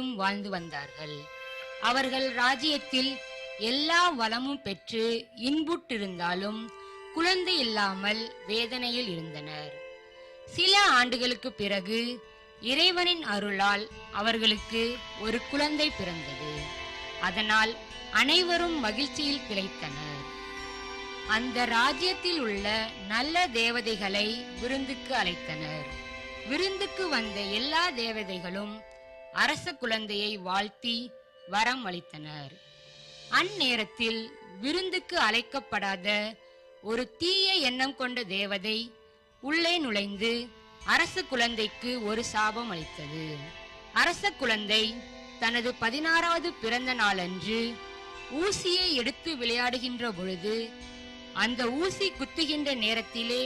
வாழ்ந்து வந்தார்கள். அவர்கள் ராஜ்யத்தில் எல்லா வளமும் பெற்று இன்புற்றிருந்தாலும் குழந்தை இல்லாமல் வேதனையில் இருந்தனர். சில ஆண்டுகளுக்கு பிறகு இறைவனின் அருளால் அவர்களுக்கு ஒரு குழந்தை பிறந்தது. அதனால் அனைவரும் மகிழ்ச்சியில் திளைத்தனர். அந்த ராஜ்யத்தில் உள்ள நல்ல தேவதைகளை விருந்துக்கு அழைத்தனர். விருந்துக்கு வந்த எல்லா தேவதைகளும் அரச குழந்தையை வாழ்த்தி வரம் அளித்தனர். அந்நேரத்தில் விருந்துக்கு அழைக்கப்படாத ஒரு தீய எண்ணம் கொண்ட தேவதை உள்ளே நுழைந்து அரச குழந்தைக்கு ஒரு சாபம் அளித்தது. அரச குழந்தை தனது 16வது பிறந்த நாளன்று ஊசியை எடுத்து விளையாடுகின்ற பொழுது அந்த ஊசி குத்துகின்ற நேரத்திலே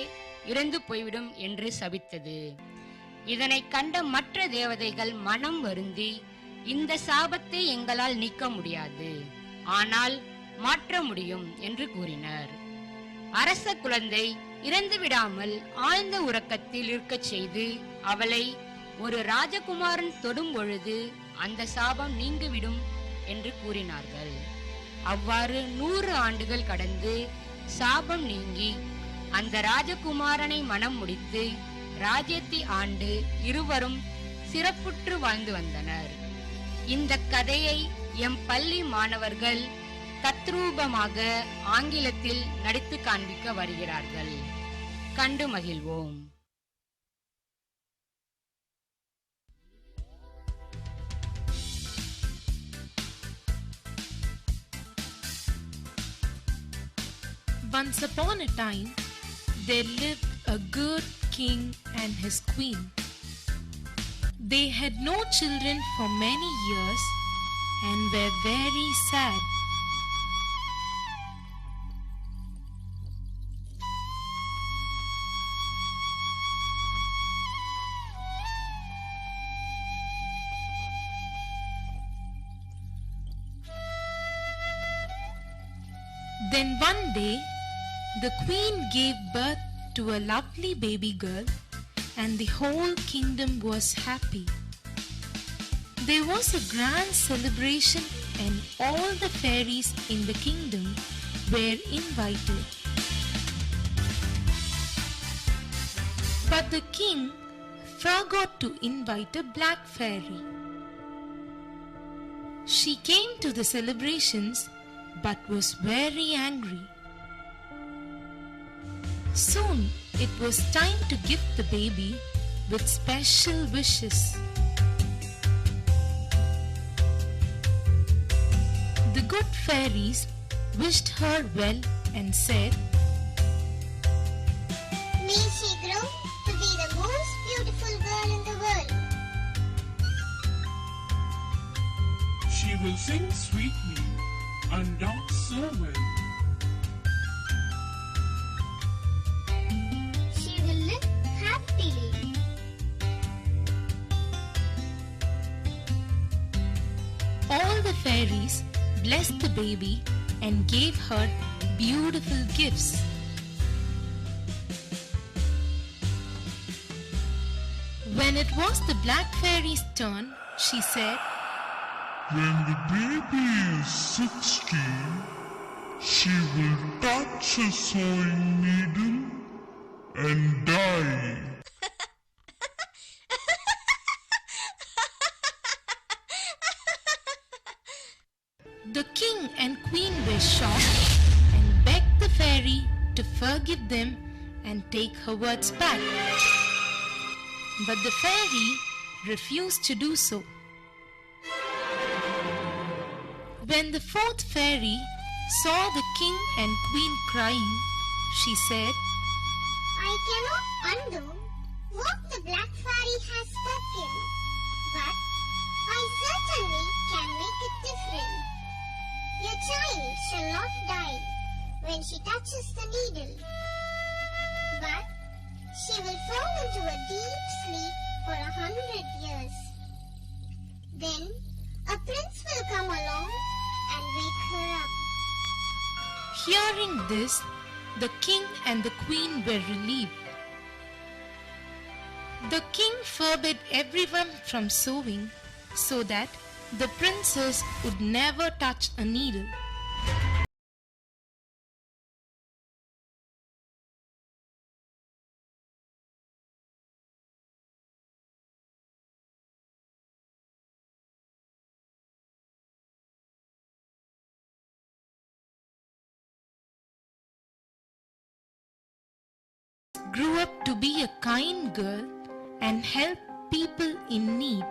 இறந்து போய்விடும் என்று சபித்தது. இதனை கண்ட மற்ற தேவதைகள் மனம் வருந்தி, இந்த சாபத்தை எங்களால் நீக்க முடியாது, ஆனால் மாற்ற முடியும் என்று கூறினர். அரச குழந்தை இறந்து விடாமல் ஆழ்ந்த உறக்கத்தில் இருக்கச் செய்து அவளை ஒரு ராஜகுமாரன் தொடும் பொழுது அந்த சாபம் நீங்கிவிடும் என்று கூறினார்கள். அவ்வாறு 100 ஆண்டுகள் கடந்து சாபம் நீங்கி அந்த ராஜகுமாரனை மனம் முடித்து ராஜ்யத்தை ஆண்டு இருவரும் சிறப்புற்று வாழ்ந்து வந்தனர். இந்த கதையை எம் பள்ளி மாணவர்கள் தத்ரூபமாக ஆங்கிலத்தில் நடித்து காண்பிக்க வருகிறார்கள். கண்டு மகிழ்வோம். Once upon a time, there lived a good king and his queen. They had no children for many years and were very sad. Then one day, the queen gave birth to a lovely baby girl, and the whole kingdom was happy. There was a grand celebration, and all the fairies in the kingdom were invited. But the king forgot to invite a black fairy. She came to the celebrations but was very angry. Soon it was time to gift the baby with special wishes. The good fairies wished her well and said, "May she grow to be the most beautiful girl in the world. She will sing sweetly and dance so well. She will live happily." All the fairies blessed the baby and gave her beautiful gifts. When it was the black fairy's turn, she said, "When the baby is 16, she will touch a sewing needle and die." The king and queen were shocked and begged the fairy to forgive them and take her words back. But the fairy refused to do so. When the fourth fairy saw the king and queen crying, she said, I cannot undo what the black fairy has spoken, but I certainly can make it different. Your child shall not die when she touches the needle, but she will fall into a deep sleep for 100 years. Then a prince will come along and wake her up. Hearing this, the king and the queen were relieved. The king forbade everyone from sewing so that the princess would never touch a needle. Grew up to be a kind girl and help people in need.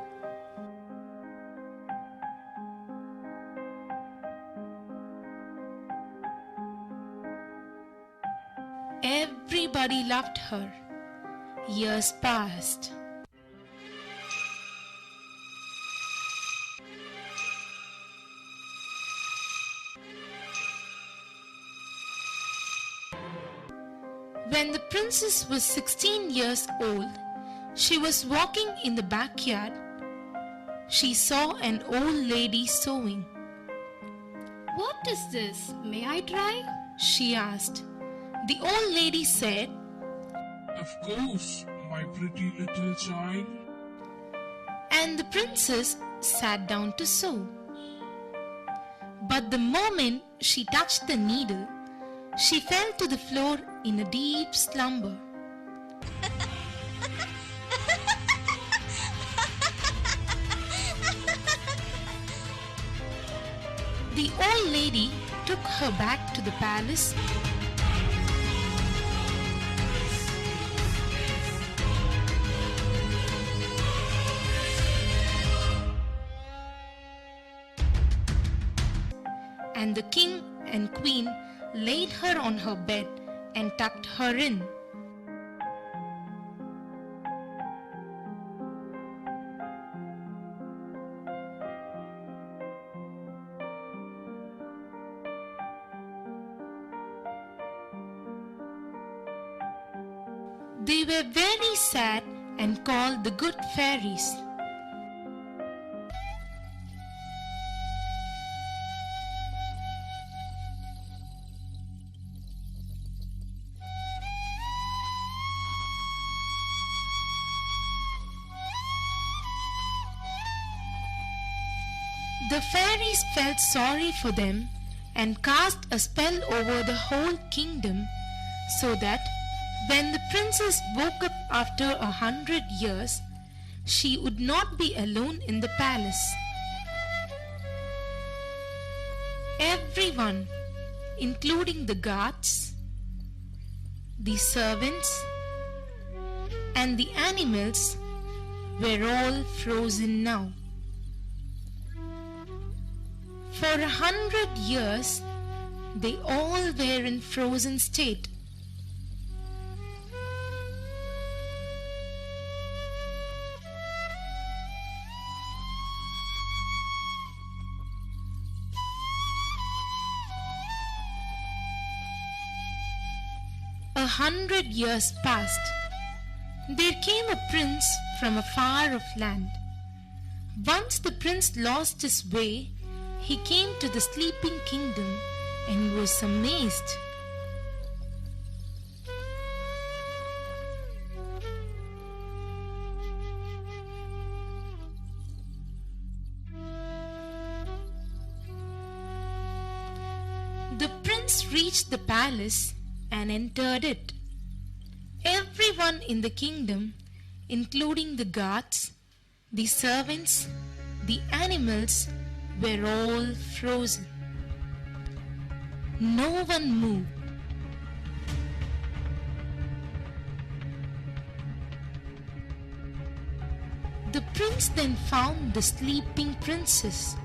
Everybody loved her. Years passed. When the princess was 16 years old, she was walking in the backyard. She saw an old lady sewing. What is this? May I try? She asked. The old lady said, Of course, my pretty little child. and the princess sat down to sew. But the moment she touched the needle, she fell to the floor in a deep slumber. The old lady took her back to the palace. And the king and queen laid her on her bed and tucked her in. They were very sad and called the good fairies. The fairies felt sorry for them and cast a spell over the whole kingdom, so that when the princess woke up after 100 years, she would not be alone in the palace. Everyone, including the guards, the servants, and the animals, were all frozen now. For 100 years, they all were in frozen state. A 100 years passed. There came a prince from a far-off land. Once the prince lost his way, he came to the sleeping kingdom and was amazed. The prince reached the palace and entered it. Everyone in the kingdom, including the guards, the servants, the animals, were all frozen. No one moved. The prince then found the sleeping princess.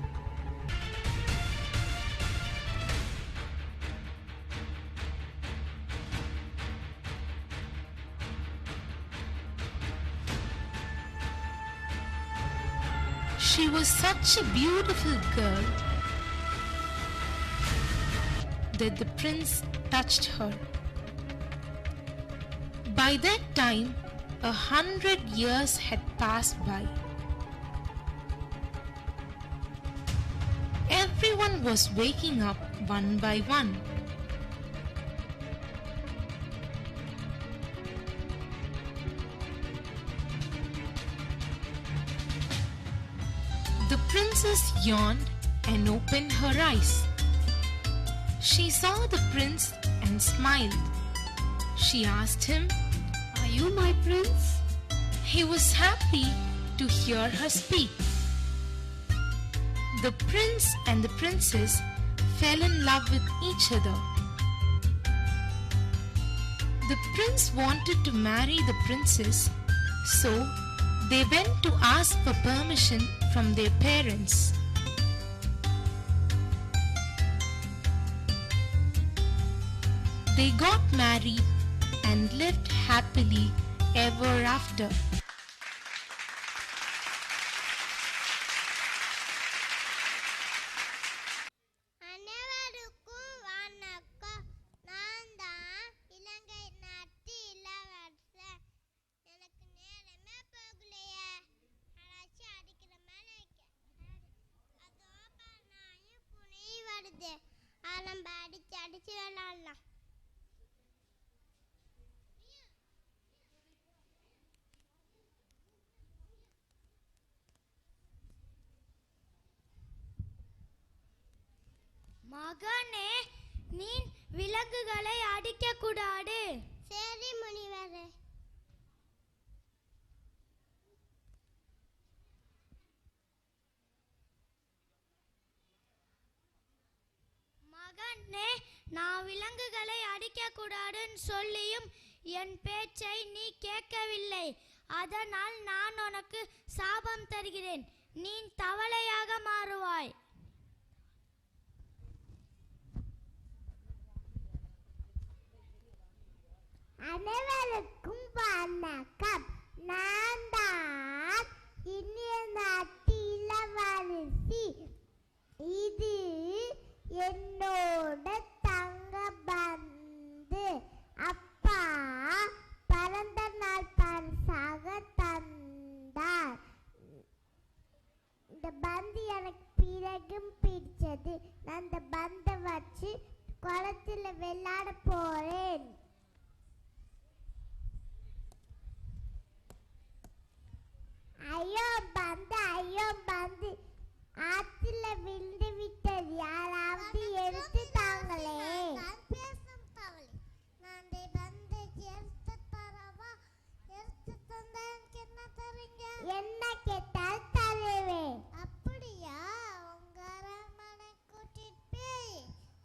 She was such a beautiful girl that the prince touched her. By that time, 100 years had passed by. Everyone was waking up one by one. princess yawned and opened her eyes. She saw the prince and smiled. She asked him, Are you my prince? He was happy to hear her speak. The prince and the princess fell in love with each other. The prince wanted to marry the princess, so they went to ask for permission from their parents. They got married and lived happily ever after. அனைவருக்கும் வணக்கம். நான் தான் இலங்கை நாட்டு இளவரசன். எனக்கு நேரமே போகலையே. அழைச்சி அடிக்கிற மாதிரி அதோ நாயும் புனி வருது. நம்ம அடிச்சு அடிச்சு விளாடலாம். மகனே, நீ விலங்குகளை அடிக்க கூடாது. சரி முனிவரே. மகனே, நான் விலங்குகளை அடிக்க கூடாதுன்னு சொல்லியும் என் பேச்சை நீ கேட்கவில்லை. அதனால் நான் உனக்கு சாபம் தருகிறேன். நீ தவளையாக மாறுவாய். அனைவருக்கும் வணக்கம். நான் தான் இந்திய நாட்டு இளவரசி. இது என்னோட தங்க பந்து. அப்பா பிறந்த நாள் பரிசாக தந்தார். இந்த பந்து எனக்கு பிறகும் பிடிச்சது. நான் இந்த பந்தை வச்சு குளத்துல விளையாட போறேன். ஐயோ பந்து ஆத்துல விழுந்து விட்டது. யாராவது எடுத்து தாங்களே. என்ன கேட்டால் தருவேன். அப்படியா? உங்க அரண்மனை கூட்டிட்டு போய்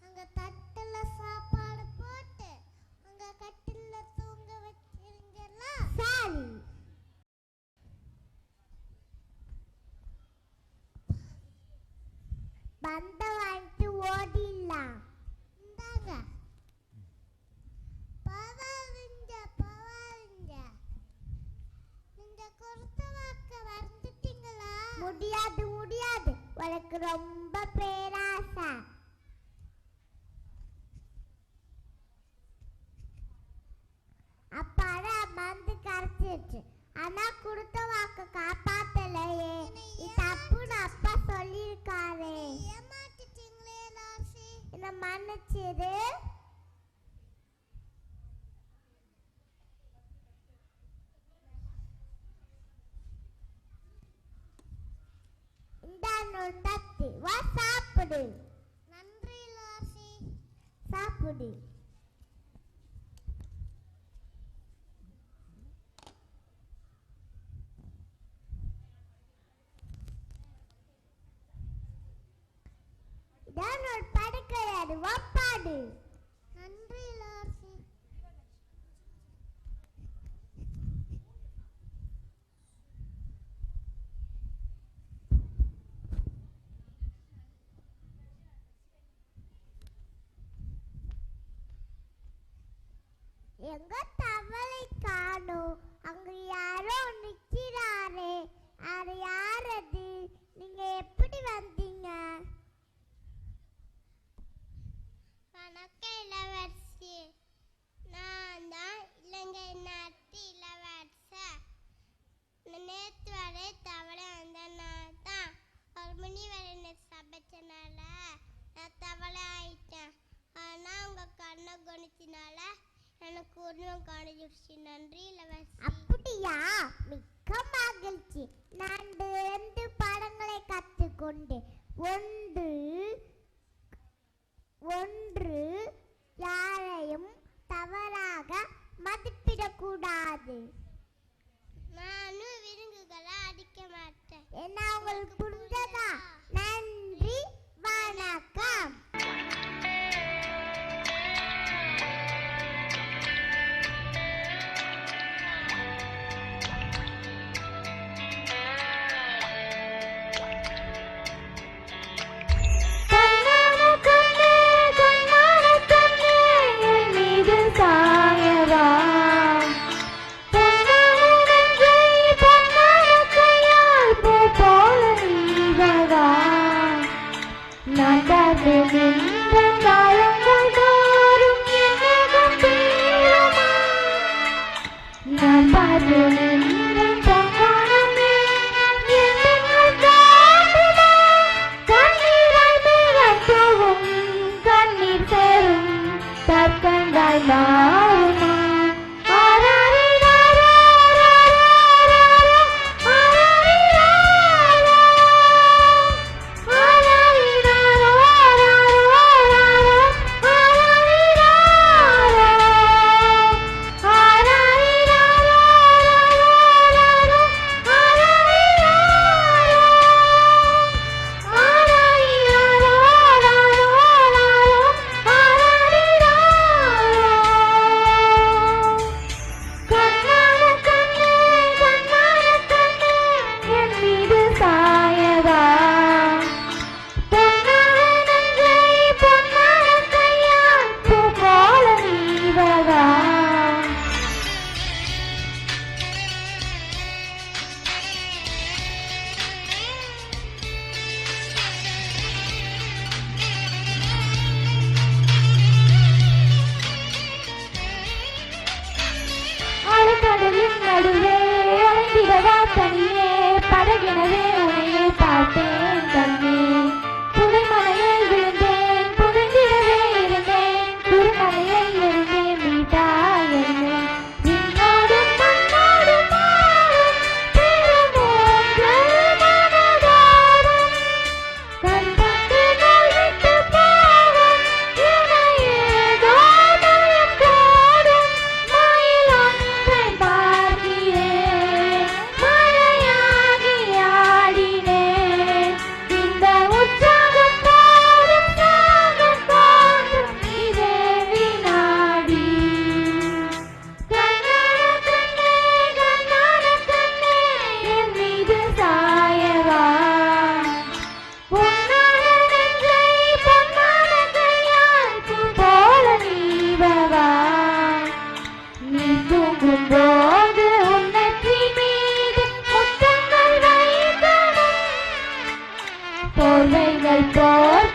அங்க தட்டுல சாப்பாடு போட்டு அங்க கட்டில தூங்க வச்சிருங்களா? சரி. பந்த வாங்கிட்டு ஓடிடலாம். இந்தாங்க. பவாருங்க. நீங்க கொடுத்த வாக்க வந்துட்டீங்களா? முடியாது. உனக்கு ரொம்ப பேராசை. அப்பாடா பந்து கரைச்சிருச்சு. ஆனா கொடுத்த வாக்க காப்பாத்தலையே. இது தப்புன்னு அப்பா சொல்லியிருக்காரு. ஏமாத்திட்டீங்களே லாசி. என்ன மன்னிச்சிரு. இந்தான்னு தத்தி வா சாப்பிடு. நன்றி லாசி. சாப்பிடு. இதான் ஒரு படுக்கையாடு. வாப்பாடு. நன்றி லாசி. எங்க தவளை காணோம். அங்க யாரோ நிக்கிறாரே. அது யாரது? நீங்க எப்படி வந்தீங்க? வணக்கம் இளவரசி. நான் தான் இலங்கை நாட்டு இளவரசன். நேற்று வரை தவளை வந்தனால தான் ஒரு முனிவரனை சமைச்சனால நான் தவளை ஆயிட்டேன். ஆனால் உங்க கண்ணை குணிச்சினால எனக்கு உருவம் காணிடுச்சு. நன்றி இளவரசி. அப்படியா? மிக்க மகிழ்ச்சி. நான் 2 பாடங்களை கற்றுக்கொண்டேன். கொண்டேன். ஒன்று யாரையும் தவறாக மதிப்பிடக்கூடாது. நானும் விலங்குகளை அடிக்க மாட்டேன். என்ன உங்களுக்கு புரிஞ்சதா? நன்றி, வணக்கம். தனியே படகினவே உனையே பார்த்தேன் கண்ணே. புதைமலையில் விழுந்தேன், புதைந்திடவே இருந்தேன், குறுமலையில் இருந்தேன் மீட்டா என்னை. விண்ணோடும் மண்ணோடும் மாறும் பெருமூன்றல் மனதாடும் கண்பட்டு நல்விட்டு போகும் இணையேதோ மயக்காடும் மயில் ஒன்றை பார்க்கிறேன். மழையாகி ஆடினேன். இந்த உற்சாகம் போதும் சாகம் தோன்றும் இதே வினாடி. கண்ணான கண்ணே என் மீது சாயவா. பொன்னான நெஞ்சை பொன்னான கையால் பூ போல நீவவா. நீ தூங்கும் போது உன் நெற்றி மீது முத்தங்கள் வைக்கணும். போர்வைகள் போல்